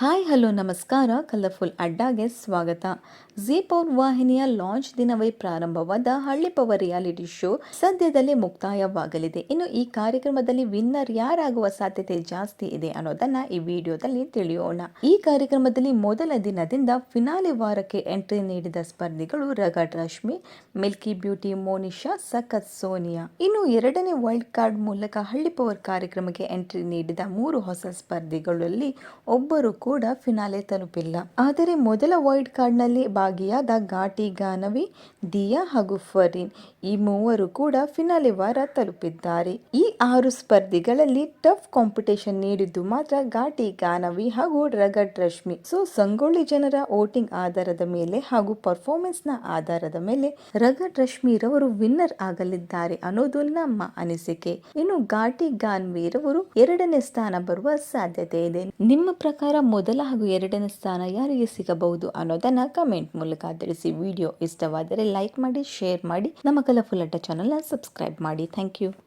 Hi hello ನಮಸ್ಕಾರ. Colourful ಅಡ್ಡಾಗೆ ಸ್ವಾಗತ. Ji power ವಾಹಿನಿಯ ಲಾಂಚ್ ದಿನವೇ ಪ್ರಾರಂಭವಾದ ಹಳ್ಳಿ ಪವರ್ ರಿಯಾಲಿಟಿ ಶೋ ಸದ್ಯದಲ್ಲೇ ಮುಕ್ತಾಯವಾಗಲಿದೆ. ಇನ್ನು ಈ ಕಾರ್ಯಕ್ರಮದಲ್ಲಿ ವಿನ್ನರ್ ಯಾರಾಗುವ ಸಾಧ್ಯತೆ ಜಾಸ್ತಿ ಇದೆ ಅನ್ನೋದನ್ನ ಈ ವಿಡಿಯೋದಲ್ಲಿ ತಿಳಿಯೋಣ. ಈ ಕಾರ್ಯಕ್ರಮದಲ್ಲಿ ಮೊದಲ ದಿನದಿಂದ ಫಿನಾಲೆ ವಾರಕ್ಕೆ ಎಂಟ್ರಿ ನೀಡಿದ ಸ್ಪರ್ಧಿಗಳು ರಗಡ್ ರಶ್ಮಿ, ಮಿಲ್ಕಿ ಬ್ಯೂಟಿ ಮೋನಿಶಾ, ಸಖತ್ ಸೋನಿಯಾ. ಇನ್ನು ಎರಡನೇ ವೈಲ್ಡ್ ಕಾರ್ಡ್ ಮೂಲಕ ಹಳ್ಳಿ ಪವರ್ ಕಾರ್ಯಕ್ರಮಕ್ಕೆ ಎಂಟ್ರಿ ನೀಡಿದ 3 ಹೊಸ ಸ್ಪರ್ಧಿಗಳಲ್ಲಿ ಒಬ್ಬರು ಕೂಡ ಫಿನಾಲೆ ತಲುಪಿಲ್ಲ. ಆದರೆ ಮೊದಲ ವೈಲ್ಡ್ ಕಾರ್ಡ್ನಲ್ಲಿ ಭಾಗಿಯಾದ ಘಾಟಿ ಗಾನವಿ, ದಿಯಾ ಹಾಗೂ ಫರೀನ್ ಈ ಮೂವರು ಕೂಡ ಫಿನಾಲೆ ವಾರ ತಲುಪಿದ್ದಾರೆ. ಈ 6 ಸ್ಪರ್ಧಿಗಳಲ್ಲಿ ಟಫ್ ಕಾಂಪಿಟೇಷನ್ ನೀಡಿದ್ದು ಮಾತ್ರ ಘಾಟಿ ಗಾನವಿ ಹಾಗೂ ರಗಡ್ ರಶ್ಮಿ. ಸಂಗೊಳ್ಳಿ ಜನರ ವೋಟಿಂಗ್ ಆಧಾರದ ಮೇಲೆ ಹಾಗೂ ಪರ್ಫಾರ್ಮೆನ್ಸ್ ನ ಆಧಾರದ ಮೇಲೆ ರಗಡ್ ರಶ್ಮಿ ರವರು ವಿನ್ನರ್ ಆಗಲಿದ್ದಾರೆ ಅನ್ನೋದು ನಮ್ಮ ಅನಿಸಿಕೆ. ಇನ್ನು ಘಾಟಿ ಗಾನ್ವಿ ರವರು 2ನೇ ಸ್ಥಾನ ಬರುವ ಸಾಧ್ಯತೆ ಇದೆ. ನಿಮ್ಮ ಪ್ರಕಾರ ಮೊದಲ ಹಾಗೂ 2ನೇ ಸ್ಥಾನ ಯಾರಿಗೆ ಸಿಗಬಹುದು ಅನ್ನೋದನ್ನ ಕಮೆಂಟ್ ಮೂಲಕ ತಿಳಿಸಿ. ವಿಡಿಯೋ ಇಷ್ಟವಾದರೆ ಲೈಕ್ ಮಾಡಿ, ಶೇರ್ ಮಾಡಿ, ನಮ್ಮ ಕಲರ್ಫುಲ್ ಅಡ್ಡ ಚಾನೆಲ್ನ ಸಬ್ಸ್ಕ್ರೈಬ್ ಮಾಡಿ. Thank you.